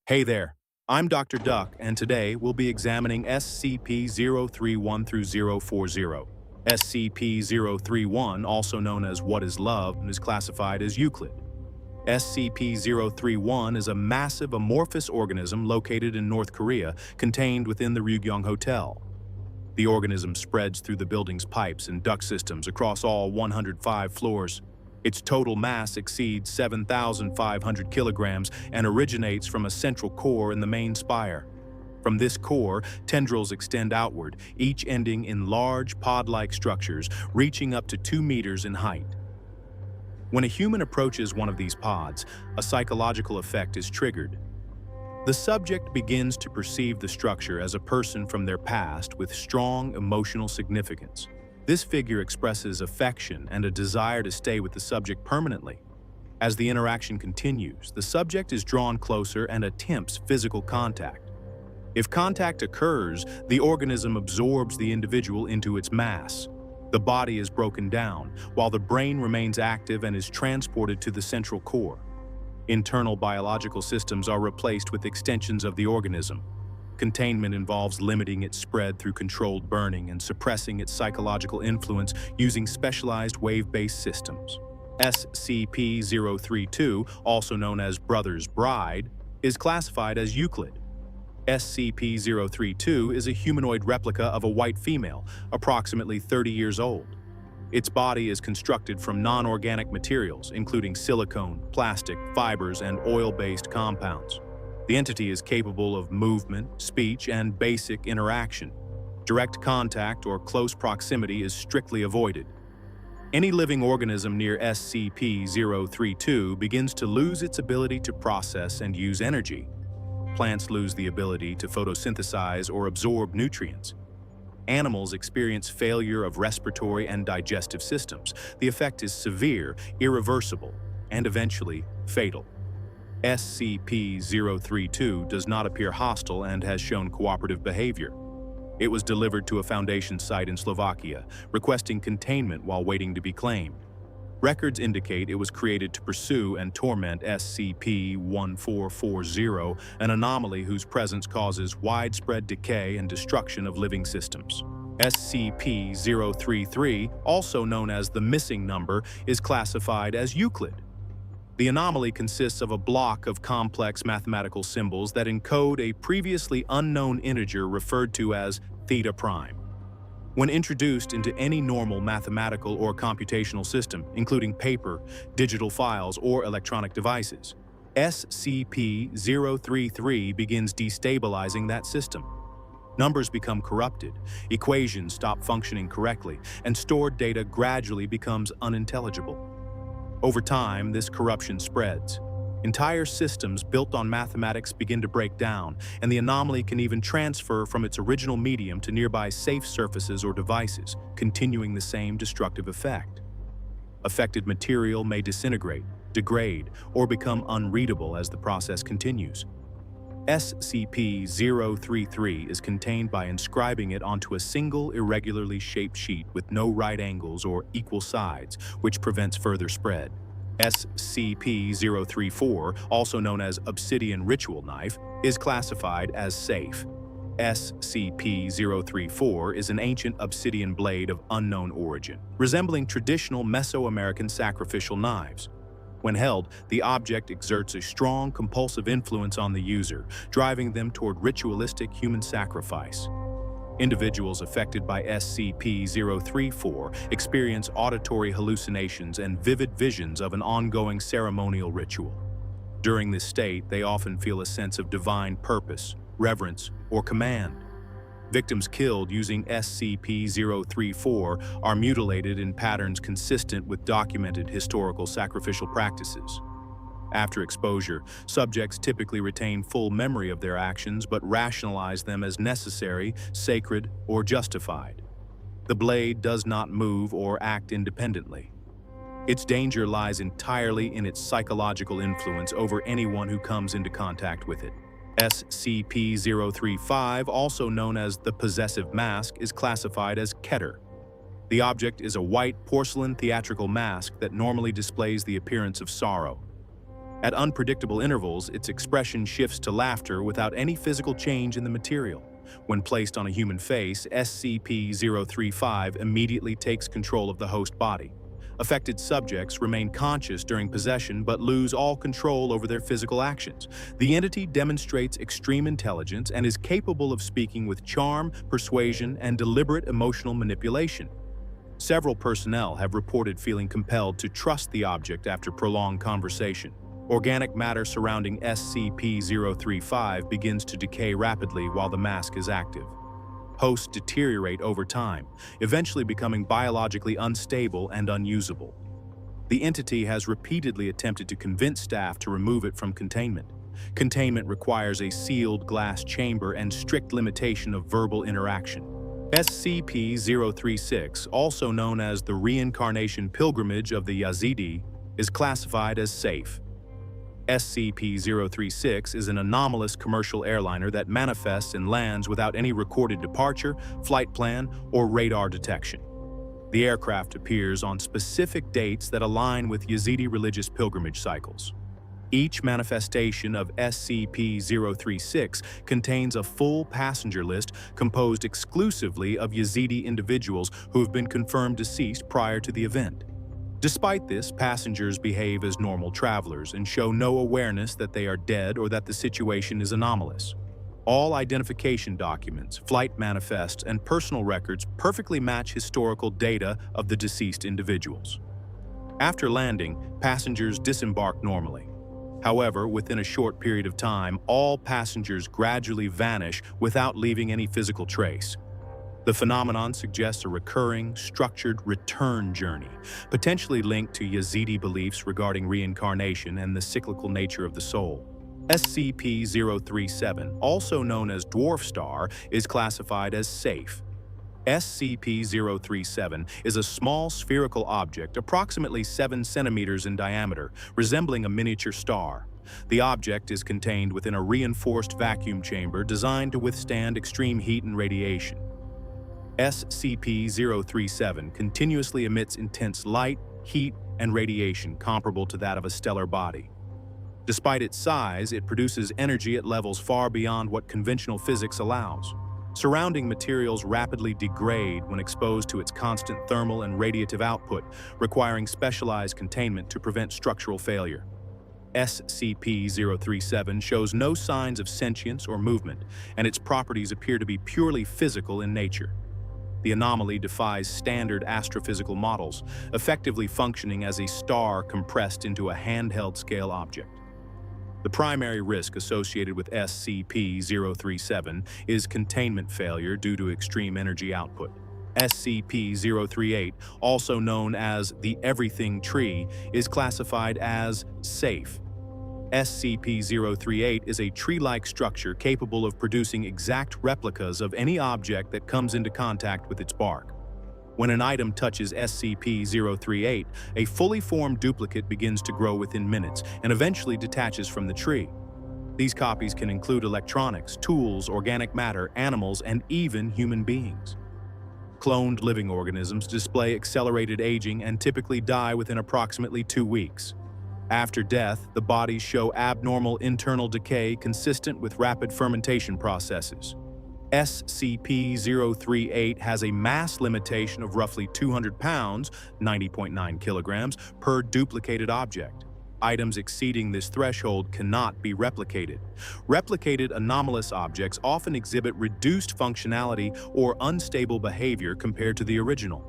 Hey there, I'm Dr. Duck, and today we'll be examining SCP-031 through 040. SCP-031, also known as What is Love, is classified as Euclid. SCP-031 is a massive amorphous organism located in North Korea, contained within the Ryugyong Hotel. The organism spreads through the building's pipes and duct systems across all 105 floors. Its total mass exceeds 7,500 kilograms and originates from a central core in the main spire. From this core, tendrils extend outward, each ending in large pod-like structures reaching up to 2 meters in height. When a human approaches one of these pods, a psychological effect is triggered. The subject begins to perceive the structure as a person from their past with strong emotional significance. This figure expresses affection and a desire to stay with the subject permanently. As the interaction continues, the subject is drawn closer and attempts physical contact. If contact occurs, the organism absorbs the individual into its mass. The body is broken down, while the brain remains active and is transported to the central core. Internal biological systems are replaced with extensions of the organism. Containment involves limiting its spread through controlled burning and suppressing its psychological influence using specialized wave-based systems. SCP-032, also known as Brother's Bride, is classified as Euclid. SCP-032 is a humanoid replica of a white female, approximately 30 years old. Its body is constructed from non-organic materials, including silicone, plastic, fibers, and oil-based compounds. The entity is capable of movement, speech, and basic interaction. Direct contact or close proximity is strictly avoided. Any living organism near SCP-032 begins to lose its ability to process and use energy. Plants lose the ability to photosynthesize or absorb nutrients. Animals experience failure of respiratory and digestive systems. The effect is severe, irreversible, and eventually fatal. SCP-032 does not appear hostile and has shown cooperative behavior. It was delivered to a Foundation site in Slovakia, requesting containment while waiting to be claimed. Records indicate it was created to pursue and torment SCP-1440, an anomaly whose presence causes widespread decay and destruction of living systems. SCP-033, also known as the Missing Number, is classified as Euclid. The anomaly consists of a block of complex mathematical symbols that encode a previously unknown integer referred to as theta prime. When introduced into any normal mathematical or computational system, including paper, digital files, or electronic devices, SCP-033 begins destabilizing that system. Numbers become corrupted, equations stop functioning correctly, and stored data gradually becomes unintelligible. Over time, this corruption spreads. Entire systems built on mathematics begin to break down, and the anomaly can even transfer from its original medium to nearby safe surfaces or devices, continuing the same destructive effect. Affected material may disintegrate, degrade, or become unreadable as the process continues. SCP-033 is contained by inscribing it onto a single irregularly shaped sheet with no right angles or equal sides, which prevents further spread. SCP-034, also known as Obsidian Ritual Knife, is classified as safe. SCP-034 is an ancient obsidian blade of unknown origin, resembling traditional Mesoamerican sacrificial knives. When held, the object exerts a strong compulsive influence on the user, driving them toward ritualistic human sacrifice. Individuals affected by SCP-034 experience auditory hallucinations and vivid visions of an ongoing ceremonial ritual. During this state, they often feel a sense of divine purpose, reverence, or command. Victims killed using SCP-034 are mutilated in patterns consistent with documented historical sacrificial practices. After exposure, subjects typically retain full memory of their actions but rationalize them as necessary, sacred, or justified. The blade does not move or act independently. Its danger lies entirely in its psychological influence over anyone who comes into contact with it. SCP-035, also known as the Possessive Mask, is classified as Keter. The object is a white porcelain theatrical mask that normally displays the appearance of sorrow. At unpredictable intervals, its expression shifts to laughter without any physical change in the material. When placed on a human face, SCP-035 immediately takes control of the host body. Affected subjects remain conscious during possession but lose all control over their physical actions. The entity demonstrates extreme intelligence and is capable of speaking with charm, persuasion, and deliberate emotional manipulation. Several personnel have reported feeling compelled to trust the object after prolonged conversation. Organic matter surrounding SCP-035 begins to decay rapidly while the mask is active. Hosts deteriorate over time, eventually becoming biologically unstable and unusable. The entity has repeatedly attempted to convince staff to remove it from containment. Containment requires a sealed glass chamber and strict limitation of verbal interaction. SCP-036, also known as the Reincarnation Pilgrimage of the Yazidi, is classified as safe. SCP-036 is an anomalous commercial airliner that manifests and lands without any recorded departure, flight plan, or radar detection. The aircraft appears on specific dates that align with Yazidi religious pilgrimage cycles. Each manifestation of SCP-036 contains a full passenger list composed exclusively of Yazidi individuals who have been confirmed deceased prior to the event. Despite this, passengers behave as normal travelers and show no awareness that they are dead or that the situation is anomalous. All identification documents, flight manifests, and personal records perfectly match historical data of the deceased individuals. After landing, passengers disembark normally. However, within a short period of time, all passengers gradually vanish without leaving any physical trace. The phenomenon suggests a recurring, structured return journey, potentially linked to Yazidi beliefs regarding reincarnation and the cyclical nature of the soul. SCP-037, also known as Dwarf Star, is classified as safe. SCP-037 is a small spherical object approximately 7 centimeters in diameter, resembling a miniature star. The object is contained within a reinforced vacuum chamber designed to withstand extreme heat and radiation. SCP-037 continuously emits intense light, heat, and radiation comparable to that of a stellar body. Despite its size, it produces energy at levels far beyond what conventional physics allows. Surrounding materials rapidly degrade when exposed to its constant thermal and radiative output, requiring specialized containment to prevent structural failure. SCP-037 shows no signs of sentience or movement, and its properties appear to be purely physical in nature. The anomaly defies standard astrophysical models, effectively functioning as a star compressed into a handheld-scale object. The primary risk associated with SCP-037 is containment failure due to extreme energy output. SCP-038, also known as the Everything Tree, is classified as safe. SCP-038 is a tree-like structure capable of producing exact replicas of any object that comes into contact with its bark. When an item touches SCP-038, a fully formed duplicate begins to grow within minutes and eventually detaches from the tree. These copies can include electronics, tools, organic matter, animals, and even human beings. Cloned living organisms display accelerated aging and typically die within approximately 2 weeks. After death, the bodies show abnormal internal decay consistent with rapid fermentation processes. SCP-038 has a mass limitation of roughly 200 pounds, 90.9 kilograms, per duplicated object. Items exceeding this threshold cannot be replicated. Replicated anomalous objects often exhibit reduced functionality or unstable behavior compared to the original.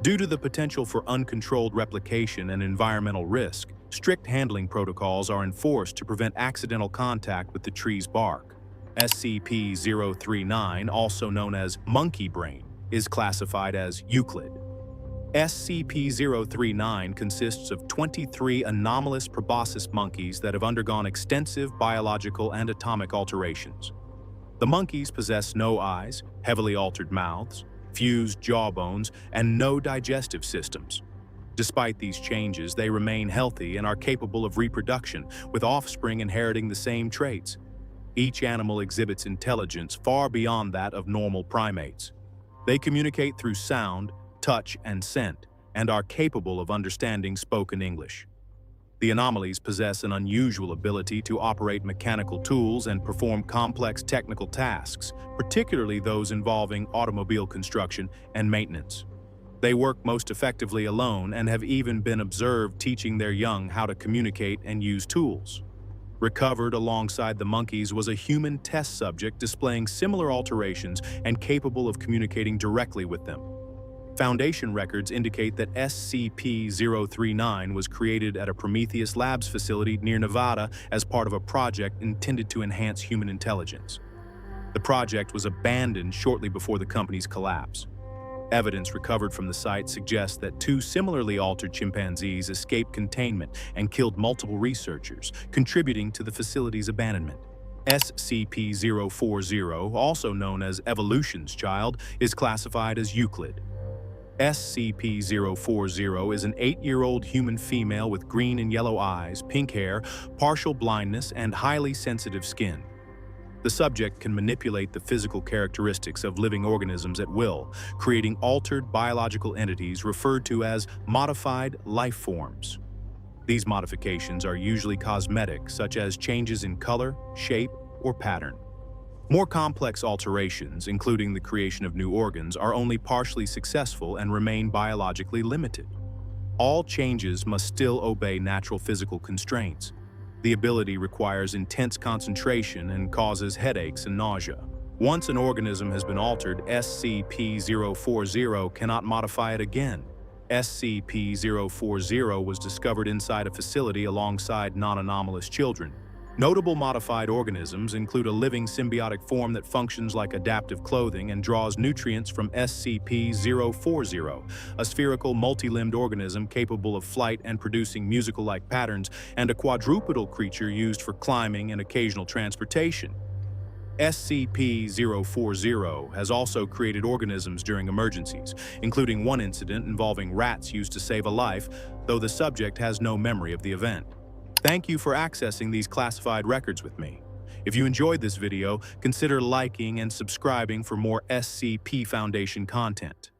Due to the potential for uncontrolled replication and environmental risk, strict handling protocols are enforced to prevent accidental contact with the tree's bark. SCP-039, also known as Monkey Brain, is classified as Euclid. SCP-039 consists of 23 anomalous proboscis monkeys that have undergone extensive biological and atomic alterations. The monkeys possess no eyes, heavily altered mouths, fused jawbones, and no digestive systems. Despite these changes, they remain healthy and are capable of reproduction, with offspring inheriting the same traits. Each animal exhibits intelligence far beyond that of normal primates. They communicate through sound, touch, and scent, and are capable of understanding spoken English. The anomalies possess an unusual ability to operate mechanical tools and perform complex technical tasks, particularly those involving automobile construction and maintenance. They work most effectively alone and have even been observed teaching their young how to communicate and use tools. Recovered alongside the monkeys was a human test subject displaying similar alterations and capable of communicating directly with them. Foundation records indicate that SCP-039 was created at a Prometheus Labs facility near Nevada as part of a project intended to enhance human intelligence. The project was abandoned shortly before the company's collapse. Evidence recovered from the site suggests that two similarly altered chimpanzees escaped containment and killed multiple researchers, contributing to the facility's abandonment. SCP-040, also known as Evolution's Child, is classified as Euclid. SCP-040 is an 8-year-old human female with green and yellow eyes, pink hair, partial blindness, and highly sensitive skin. The subject can manipulate the physical characteristics of living organisms at will, creating altered biological entities referred to as modified life forms. These modifications are usually cosmetic, such as changes in color, shape, or pattern. More complex alterations, including the creation of new organs, are only partially successful and remain biologically limited. All changes must still obey natural physical constraints. The ability requires intense concentration and causes headaches and nausea. Once an organism has been altered, SCP-040 cannot modify it again. SCP-040 was discovered inside a facility alongside non-anomalous children. Notable modified organisms include a living symbiotic form that functions like adaptive clothing and draws nutrients from SCP-040, a spherical multi-limbed organism capable of flight and producing musical-like patterns, and a quadrupedal creature used for climbing and occasional transportation. SCP-040 has also created organisms during emergencies, including one incident involving rats used to save a life, though the subject has no memory of the event. Thank you for accessing these classified records with me. If you enjoyed this video, consider liking and subscribing for more SCP Foundation content.